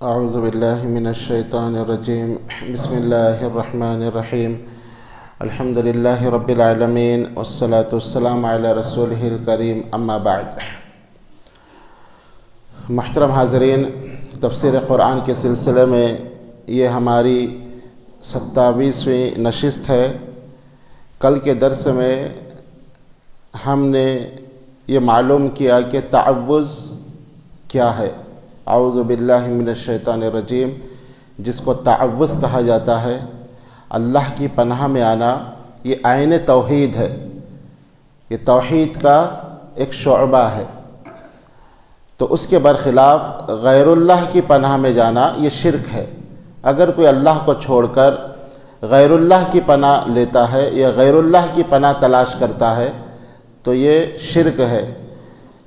اعوذ باللہ من الشیطان الرجیم بسم اللہ الرحمن الرحیم الحمد للہ رب العالمین والصلاة والسلام علی رسولہ الکریم اما بعد۔ محترم حاضرین، تفسیر قرآن کے سلسلے میں یہ ہماری 27ویں نشست ہے۔ کل کے درس میں ہم نے یہ معلوم کیا کہ تعوذ کیا ہے، اعوذ باللہ من الشیطان الرجیم، جس کو تعوذ کہا جاتا ہے، اللہ کی پناہ میں آنا، یہ عین توحید ہے، یہ توحید کا ایک شعبہ ہے۔ تو اس کے برخلاف غیر اللہ کی پناہ میں جانا یہ شرک ہے۔ اگر کوئی اللہ کو چھوڑ کر غیر اللہ کی پناہ لیتا ہے یا غیر اللہ کی پناہ تلاش کرتا ہے تو یہ شرک ہے۔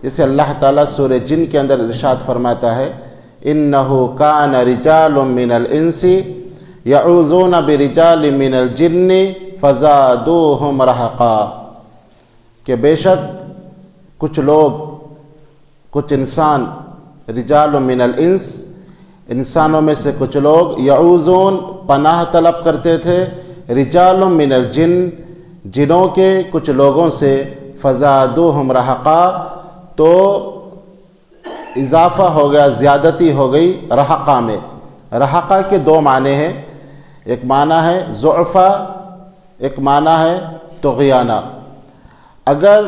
جسے اللہ تعالیٰ سورہ جن کے اندر ارشاد فرماتا ہے، اِنَّهُ كَانَ رِجَالٌ مِّنَ الْإِنسِ يَعُوذُونَ بِرِجَالٍ مِّنَ الْجِنِّ فَزَادُوهُمْ رَهَقًا، کہ بے شک کچھ لوگ، کچھ انسان، رجال من الانس، انسانوں میں سے کچھ لوگ، یعوذون پناہ طلب کرتے تھے، رجال من الجن، جنوں کے کچھ لوگوں سے، فزادوہم رہقا، تو اضافہ ہو گیا، زیادتی ہو گئی رہقا میں۔ رہقا کے دو معنی ہیں، ایک معنی ہے ضعفہ، ایک معنی ہے طغیانہ۔ اگر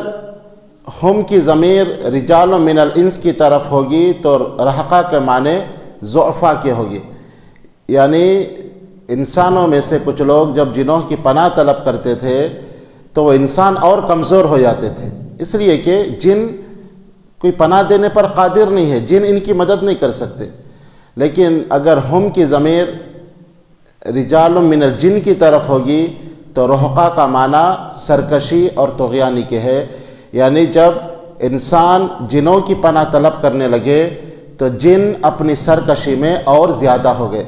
ہم کی ضمیر رجال من الانس کی طرف ہوگی تو رہقا کے معنی ضعفہ کے ہوگی، یعنی انسانوں میں سے کچھ لوگ جب جنوں کی پناہ طلب کرتے تھے تو وہ انسان اور کمزور ہو جاتے تھے، اس لیے کہ جن کوئی پناہ دینے پر قادر نہیں ہے، جن ان کی مدد نہیں کر سکتے۔ لیکن اگر ہم کی ضمیر رجال من الجن کی طرف ہوگی تو رہقا کا معنی سرکشی اور طغیانی کے ہے، یعنی جب انسان جنوں کی پناہ طلب کرنے لگے تو جن اپنی سرکشی میں اور زیادہ ہو گئے۔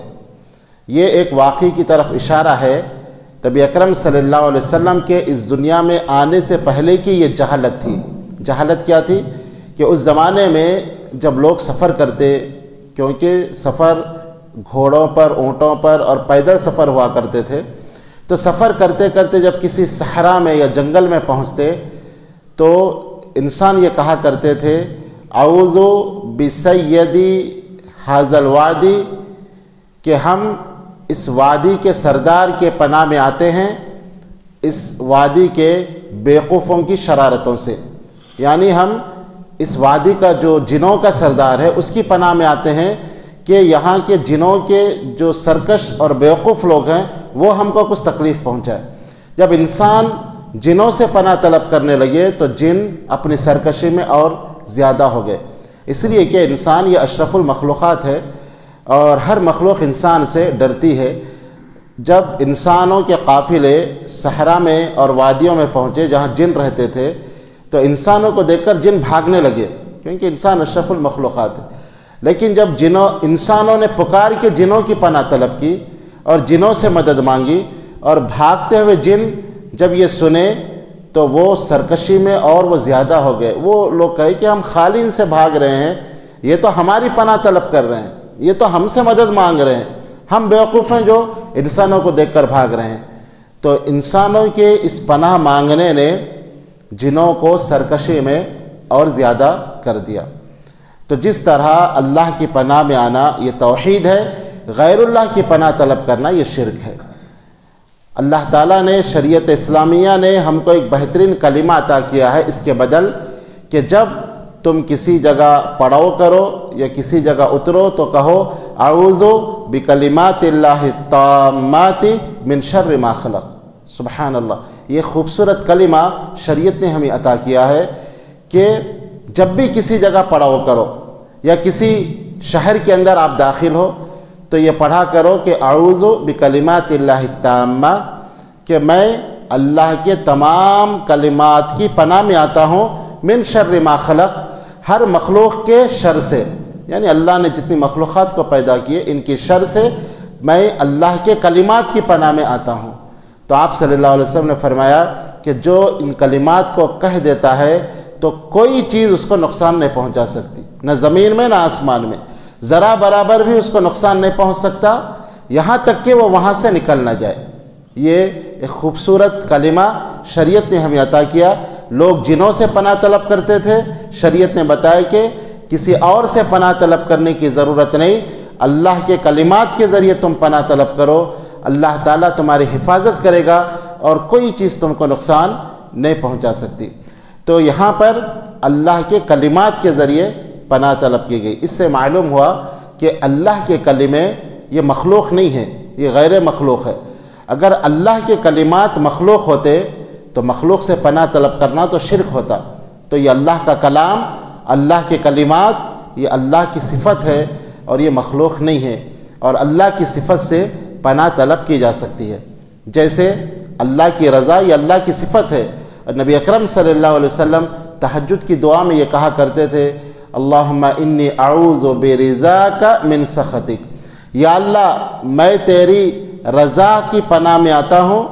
یہ ایک واقعے کی طرف اشارہ ہے، نبی اکرم صلی اللہ علیہ وسلم کے اس دنیا میں آنے سے پہلے کی یہ جہالت تھی۔ جہالت کیا تھی؟ کہ اس زمانے میں جب لوگ سفر کرتے، کیونکہ سفر گھوڑوں پر، اونٹوں پر اور پیدل سفر ہوا کرتے تھے، تو سفر کرتے کرتے جب کسی صحرا میں یا جنگل میں پہنچتے تو انسان یہ کہا کرتے تھے، اعوذ بسیدی ھذا الوادی، کہ ہم اس وادی کے سردار کے پناہ میں آتے ہیں، اس وادی کے بیوقوفوں کی شرارتوں سے، یعنی ہم اس وادی کا جو جنوں کا سردار ہے اس کی پناہ میں آتے ہیں کہ یہاں کے جنوں کے جو سرکش اور بیوقوف لوگ ہیں وہ ہم کو کچھ تکلیف پہنچائے۔ جب انسان جنوں سے پناہ طلب کرنے لگے تو جن اپنی سرکشی میں اور زیادہ ہو گئے، اس لیے کہ انسان یہ اشرف المخلوقات ہے اور ہر مخلوق انسان سے ڈرتی ہے۔ جب انسانوں کے قافلے صحرا میں اور وادیوں میں پہنچے جہاں جن رہتے تھے تو انسانوں کو دیکھ کر جن بھاگنے لگے، کیونکہ انسان اشرف المخلوقات ہے۔ لیکن جب انسانوں نے پکار کے جنوں کی پناہ طلب کی اور جنوں سے مدد مانگی اور بھاگتے ہوئے جن جب یہ سنے تو وہ سرکشی میں اور وہ زیادہ ہو گئے۔ وہ لوگ کہے کہ ہم خالی ان سے بھاگ رہے ہیں، یہ تو ہماری پناہ طلب کر رہے ہیں، یہ تو ہم سے مدد مانگ رہے ہیں، ہم بیوقوف ہیں جو انسانوں کو دیکھ کر بھاگ رہے ہیں۔ تو انسانوں کے اس پناہ مانگنے نے جنوں کو سرکشی میں اور زیادہ کر دیا۔ تو جس طرح اللہ کی پناہ میں آنا یہ توحید ہے، غیر اللہ کی پناہ طلب کرنا یہ شرک ہے۔ اللہ تعالیٰ نے، شریعت اسلامیہ نے ہم کو ایک بہترین کلمہ عطا کیا ہے اس کے بدل، کہ جب تم کسی جگہ پڑاؤ کرو یا کسی جگہ اترو تو کہو اعوذ بکلمات اللہ التامات من شر ما خلق۔ سبحان اللہ، یہ خوبصورت کلمہ شریعت نے ہمیں عطا کیا ہے کہ جب بھی کسی جگہ پڑاؤ کرو یا کسی شہر کے اندر آپ داخل ہو تو یہ پڑھا کرو کہ اعوذ بکلمات اللہ التامہ، کہ میں اللہ کے تمام کلمات کی پناہ میں آتا ہوں، من شر ما خلق، ہر مخلوق کے شر سے، یعنی اللہ نے جتنی مخلوقات کو پیدا کیے ان کی شر سے میں اللہ کے کلمات کی پناہ میں آتا ہوں۔ تو آپ صلی اللہ علیہ وسلم نے فرمایا کہ جو ان کلمات کو کہہ دیتا ہے تو کوئی چیز اس کو نقصان نہیں پہنچا سکتی، نہ زمین میں نہ آسمان میں۔ ذرا برابر بھی اس کو نقصان نہیں پہنچ سکتا، یہاں تک کہ وہ وہاں سے نکل نہ جائے۔ یہ ایک خوبصورت کلمہ شریعت نے ہمیں عطا کیا۔ لوگ جنوں سے پناہ طلب کرتے تھے، شریعت نے بتایا کہ کسی اور سے پناہ طلب کرنے کی ضرورت نہیں، اللہ کے کلمات کے ذریعے تم پناہ طلب کرو، اللہ تعالیٰ تمہاری حفاظت کرے گا اور کوئی چیز تم کو نقصان نہیں پہنچا سکتی۔ تو یہاں پر اللہ کے کلمات کے ذریعے پناہ طلب کی گئی۔ اس سے معلوم ہوا کہ اللہ کے کلمے یہ مخلوق نہیں ہے، یہ غیر مخلوق ہے۔ اگر اللہ کے کلمات مخلوق ہوتے تو مخلوق سے پناہ طلب کرنا تو شرک ہوتا۔ تو یہ اللہ کا کلام، اللہ کے کلمات، یہ اللہ کی صفت ہے اور یہ مخلوق نہیں ہے، اور اللہ کی صفت سے پناہ طلب کی جا سکتی ہے۔ جیسے اللہ کی رضا یہ اللہ کی صفت ہے، اور نبی اکرم صلی اللہ علیہ وسلم تہجد کی دعا میں یہ کہا کرتے تھے، اللہم انی اعوذ برضاک من سخطک، یا اللہ میں تیری رضا کی پناہ میں آتا ہوں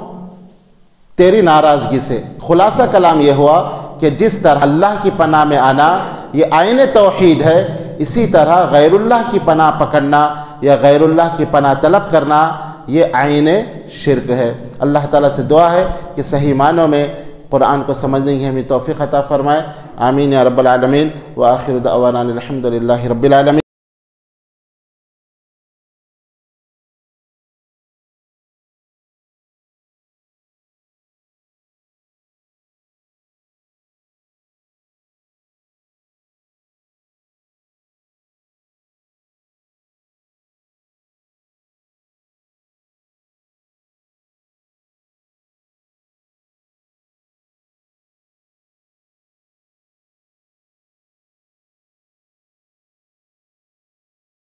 تیری ناراضگی سے۔ خلاصہ کلام یہ ہوا کہ جس طرح اللہ کی پناہ میں آنا یہ عین توحید ہے، اسی طرح غیر اللہ کی پناہ پکڑنا یا غیر اللہ کی پناہ طلب کرنا یہ عین شرک ہے۔ اللہ تعالیٰ سے دعا ہے کہ صحیح معنوں میں قرآن کو سمجھنے کی ہمیں توفیق عطا فرمائے۔ آمین یا رب العالمین۔ وآخر دعوانا الحمد للہ رب العالمین۔